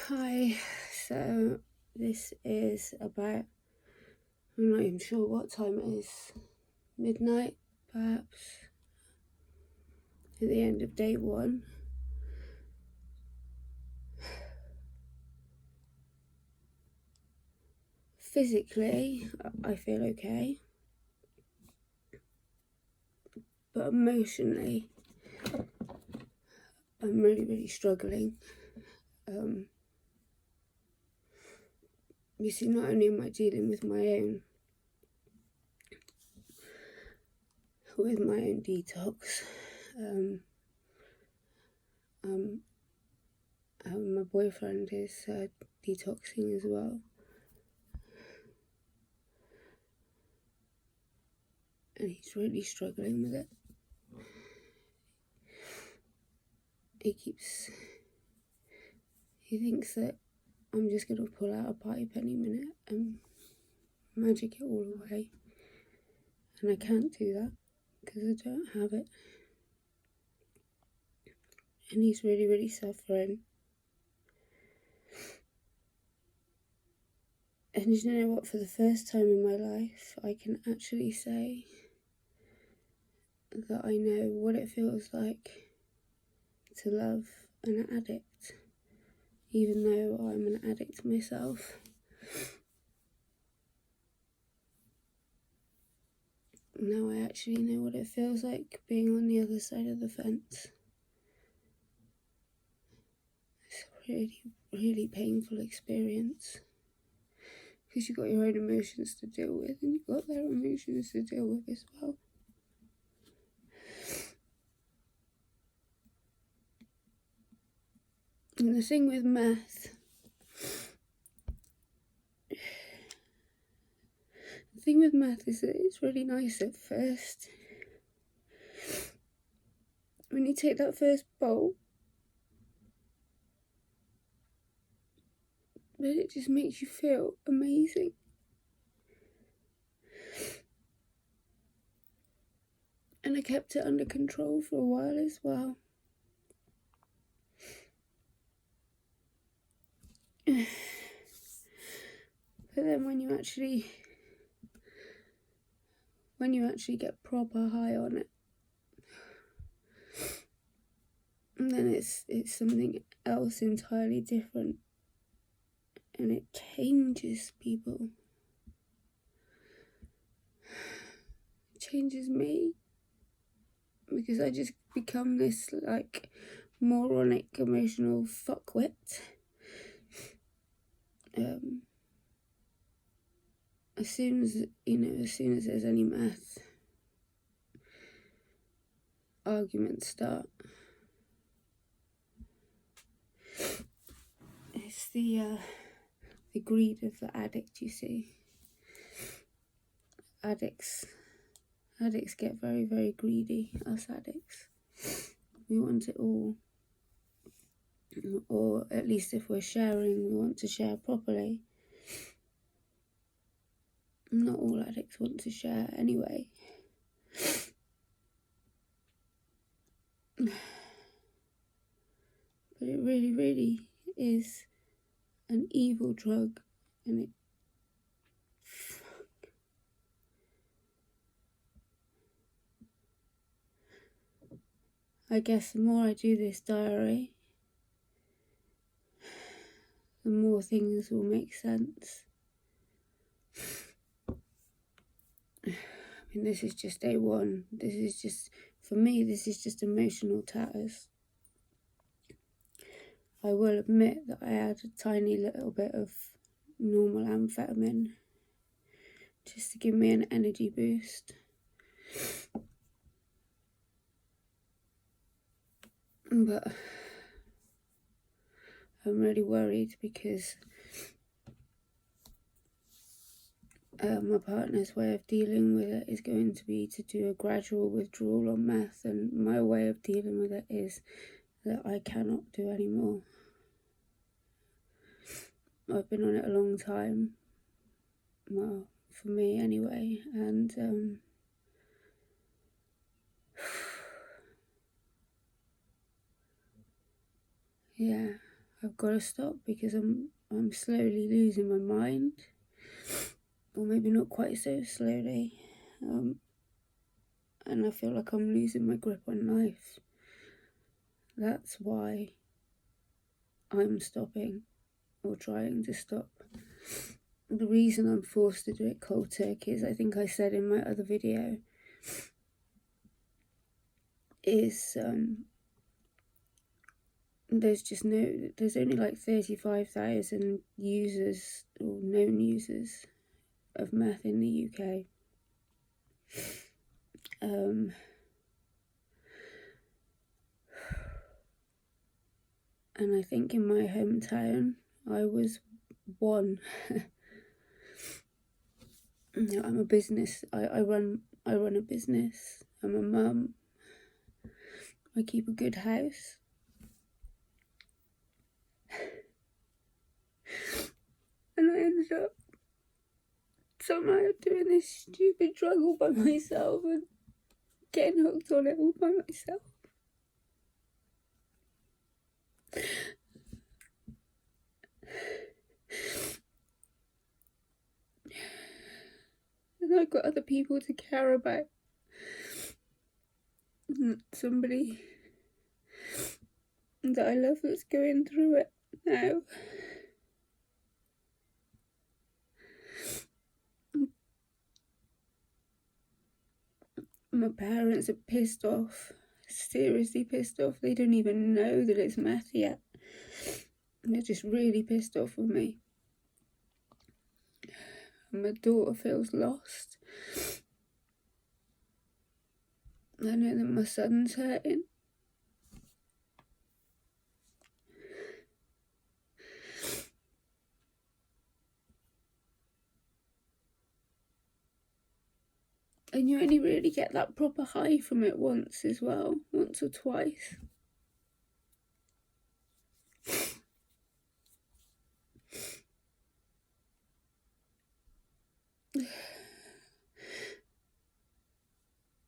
Hi, so this is about, I'm not even sure what time it is, midnight perhaps, at the end of day one. Physically, I feel okay, but emotionally, I'm really struggling. You see, not only am I dealing with my own detox, my boyfriend is detoxing as well, and he's really struggling with it. He thinks that I'm just going to pull out a pipe any minute and magic it all away, and I can't do that because I don't have it, and he's really suffering. And you know what, for the first time in my life, I can actually say that I know what it feels like to love an addict, even though I'm an addict myself. Now I actually know what it feels like being on the other side of the fence. It's a really painful experience, because you've got your own emotions to deal with, and you've got their emotions to deal with as well. And the thing with meth, is that it's really nice at first. When you take that first bolt, but it just makes you feel amazing. And I kept it under control for a while as well. But then when you actually get proper high on it, then it's something else entirely different, and it changes people. It changes me, because I just become this like moronic emotional fuckwit. As soon as there's any meth, arguments start. It's the greed of the addict, you see. Addicts get very greedy, us addicts. We want it all. Or at least if we're sharing, we want to share properly. Not all addicts want to share anyway. But it really is an evil drug, and it I guess the more I do this diary, the more things will make sense. I mean, this is just day one. For me, this is just emotional tatters. I will admit that I had a tiny little bit of normal amphetamine just to give me an energy boost. But I'm really worried because my partner's way of dealing with it is going to be to do a gradual withdrawal on meth, and my way of dealing with it is that I cannot do any more. I've been on it a long time, well, for me anyway, and yeah, I've got to stop because I'm slowly losing my mind, or maybe not quite so slowly, and I feel like I'm losing my grip on life. That's why I'm stopping, or trying to stop. The reason I'm forced to do it cold turkey, as I think I said in my other video, is there's only like 35,000 users, or known users, of meth in the UK. And I think in my hometown I was one. I'm a business. I run a business. I'm a mum. I keep a good house. And I ended up somehow doing this stupid drug all by myself and getting hooked on it all by myself. And I've got other people to care about. Somebody that I love that's going through it now. My parents are pissed off, seriously pissed off. They don't even know that it's meth yet. They're just really pissed off with me. And my daughter feels lost. I know that my son's hurting. And you only really get that proper high from it once as well, once or twice.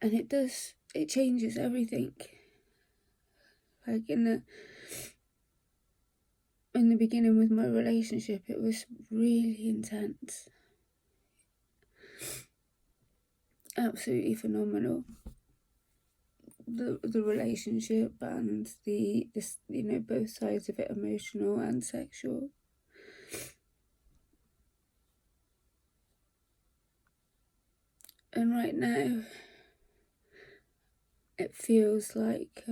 And it changes everything. Like in the beginning with my relationship, it was really intense. Absolutely phenomenal. The relationship and the both sides of it, emotional and sexual. And right now, it feels like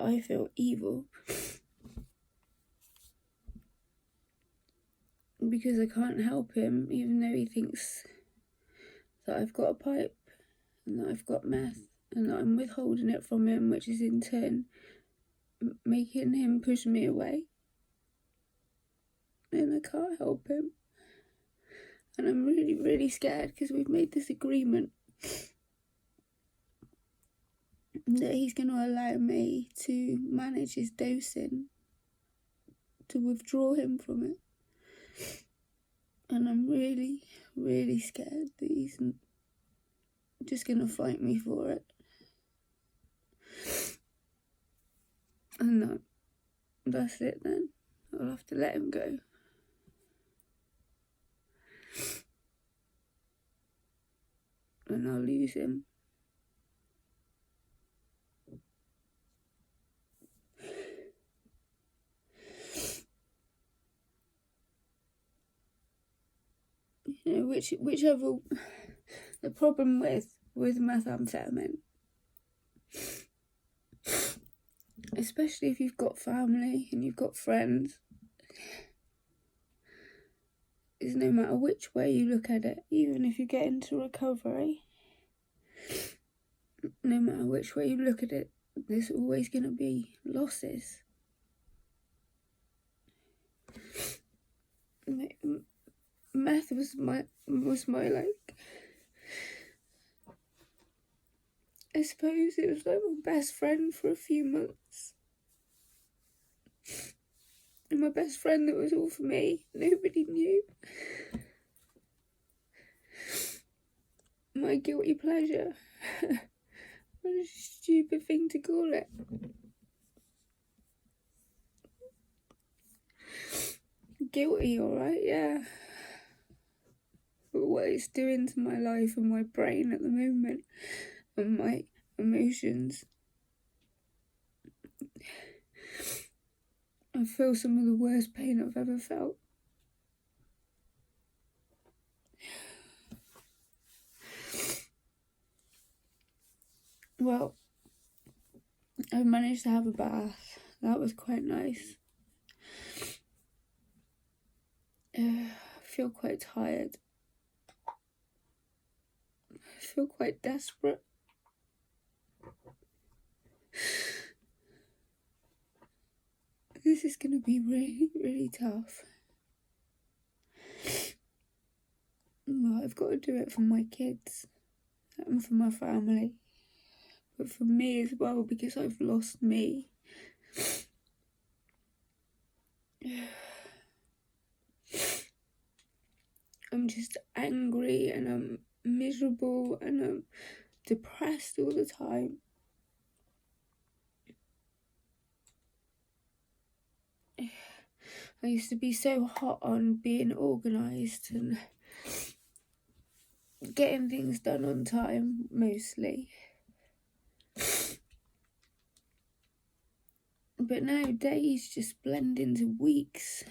I feel evil because I can't help him, even though he thinks that I've got a pipe and that I've got meth and that I'm withholding it from him, which is in turn making him push me away. And I can't help him. And I'm really, really scared because we've made this agreement that he's going to allow me to manage his dosing, to withdraw him from it. And I'm really, really scared that he's just going to fight me for it. And that's it then. I'll have to let him go. And I'll lose him. You know, whichever the problem with methamphetamine, especially if you've got family and you've got friends, is no matter which way you look at it, even if you get into recovery, no matter which way you look at it, there's always going to be losses. Meth was my like, I suppose it was like my best friend for a few months. And my best friend that was all for me. Nobody knew. My guilty pleasure. What a stupid thing to call it. Guilty, alright, yeah. But what it's doing to my life and my brain at the moment and my emotions, I feel some of the worst pain I've ever felt. Well, I managed to have a bath. That was quite nice. I feel quite tired. I feel quite desperate. This is going to be really, really tough. Well, I've got to do it for my kids and for my family. But for me as well, because I've lost me. I'm just angry and I'm miserable and I'm depressed all the time. I used to be so hot on being organised and getting things done on time, mostly. But now days just blend into weeks.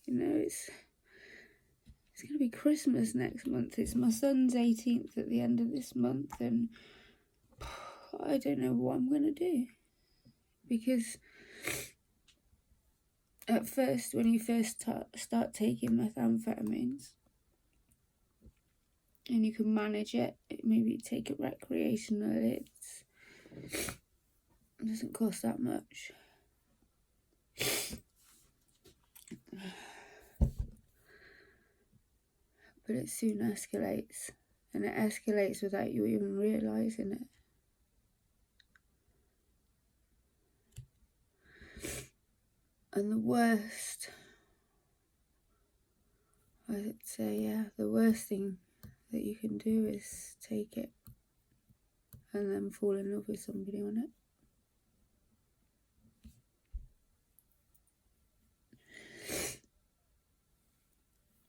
You know, it's going to be Christmas next month. It's my son's 18th at the end of this month, and I don't know what I'm going to do. Because at first, when you first start taking methamphetamines, and you can manage it, maybe take it recreationally, it doesn't cost that much. But it soon escalates, and it escalates without you even realising it. And the worst, I'd say, yeah, the worst thing that you can do is take it and then fall in love with somebody on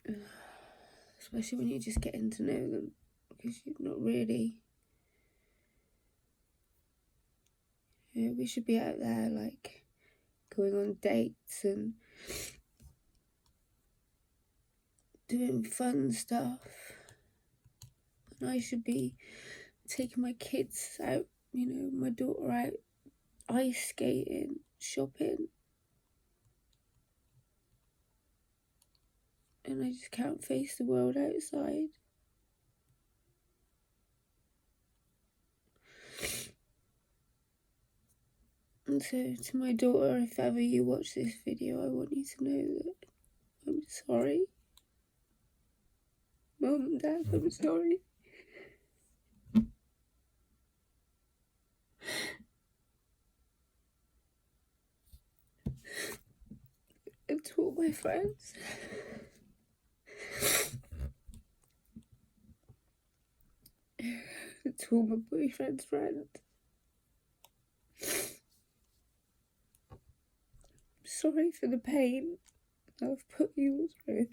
it. Especially when you're just getting to know them, because you're not really. Yeah, we should be out there, like, going on dates and doing fun stuff. And I should be taking my kids out, you know, my daughter out, ice skating, shopping. And I just can't face the world outside. And so, to my daughter, if ever you watch this video, I want you to know that I'm sorry. Mum and Dad, I'm sorry. And to all my friends. And to all my boyfriend's friends. Sorry for the pain I've put you through.